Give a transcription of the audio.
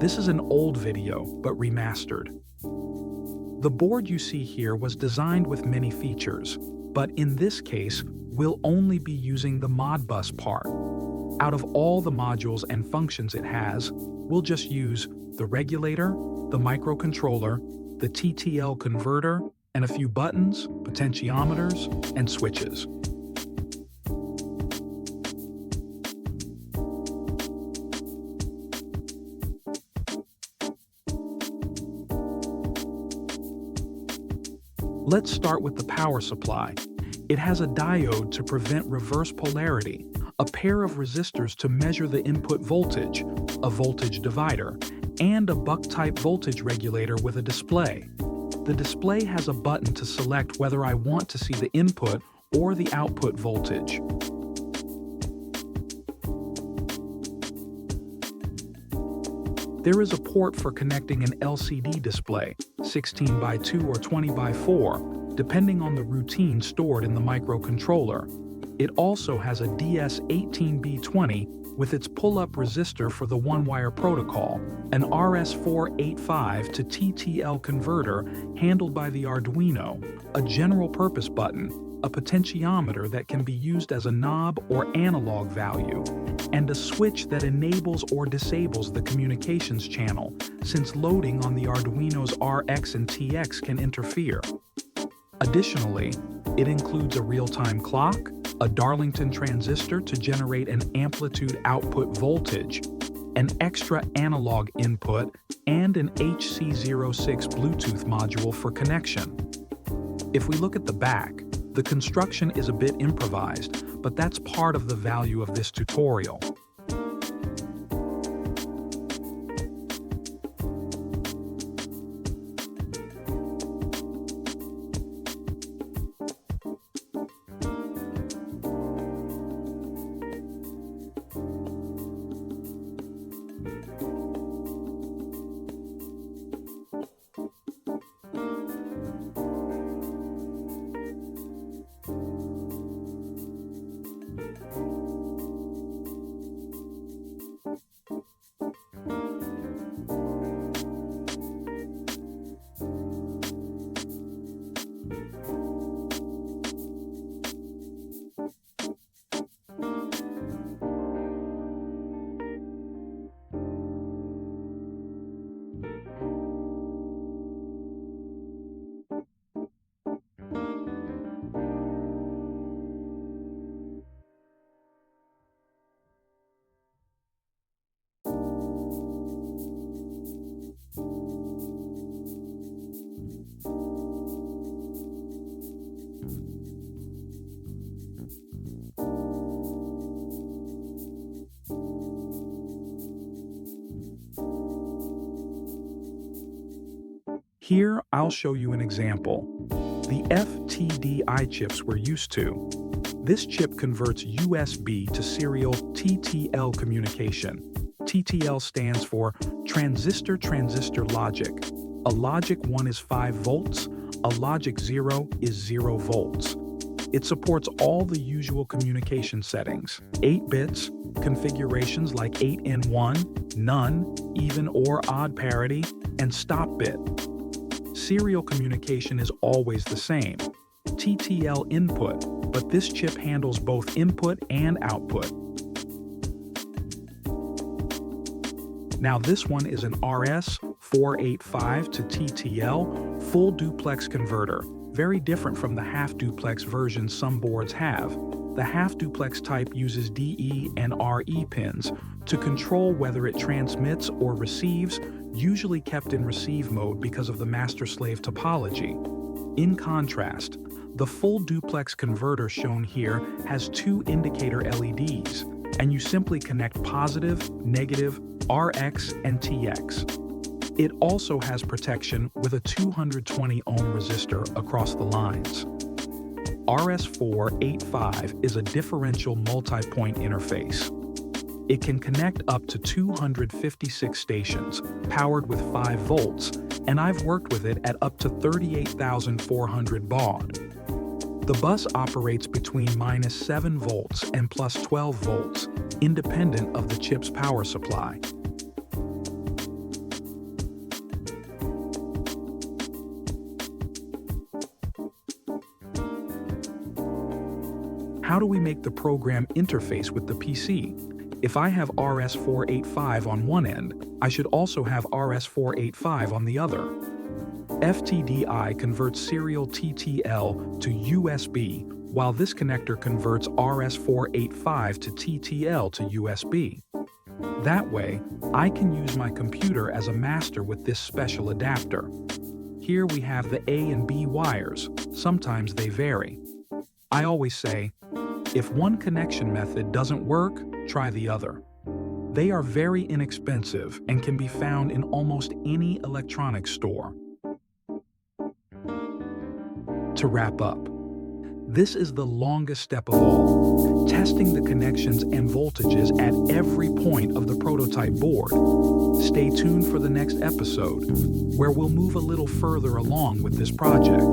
This is an old video, but remastered. The board you see here was designed with many features, but in this case, we'll only be using the Modbus part. Out of all the modules and functions it has, we'll just use the regulator, the microcontroller, the TTL converter, and a few buttons, potentiometers, and switches. Let's start with the power supply. It has a diode to prevent reverse polarity, a pair of resistors to measure the input voltage, a voltage divider, and a buck-type voltage regulator with a display. The display has a button to select whether I want to see the input or the output voltage. There is a port for connecting an LCD display, 16 by 2 or 20 by 4, depending on the routine stored in the microcontroller. It also has a DS18B20 with its pull-up resistor for the one-wire protocol, an RS485 to TTL converter handled by the Arduino, a general-purpose button, a potentiometer that can be used as a knob or analog value, and a switch that enables or disables the communications channel, since loading on the Arduino's RX and TX can interfere. Additionally, it includes a real-time clock, a Darlington transistor to generate an amplitude output voltage, an extra analog input, and an HC06 Bluetooth module for connection. If we look at the back, the construction is a bit improvised, but that's part of the value of this tutorial. Here, I'll show you an example. The FTDI chips we're used to. This chip converts USB to serial TTL communication. TTL stands for transistor-transistor logic. A logic 1 is 5 volts, a logic 0 is 0 volts. It supports all the usual communication settings, 8 bits, configurations like 8 in 1, none, even or odd parity, and stop bit. Serial communication is always the same, TTL input, but this chip handles both input and output. Now this one is an RS485 to TTL full duplex converter, very different from the half-duplex version some boards have. The half-duplex type uses DE and RE pins to control whether it transmits or receives, usually kept in receive mode because of the master-slave topology. In contrast, the full duplex converter shown here has 2 indicator LEDs, and you simply connect positive, negative, RX, and TX. It also has protection with a 220 ohm resistor across the lines. RS485 is a differential multi-point interface. It can connect up to 256 stations, powered with 5 volts, and I've worked with it at up to 38,400 baud. The bus operates between -7 volts and +12 volts, independent of the chip's power supply. How do we make the program interface with the PC? If I have RS485 on one end, I should also have RS485 on the other. FTDI converts serial TTL to USB, while this connector converts RS485 to TTL to USB. That way, I can use my computer as a master with this special adapter. Here we have the A and B wires. Sometimes they vary. I always say, if one connection method doesn't work, try the other. They are very inexpensive and can be found in almost any electronics store. To wrap up, this is the longest step of all, testing the connections and voltages at every point of the prototype board. Stay tuned for the next episode, where we'll move a little further along with this project.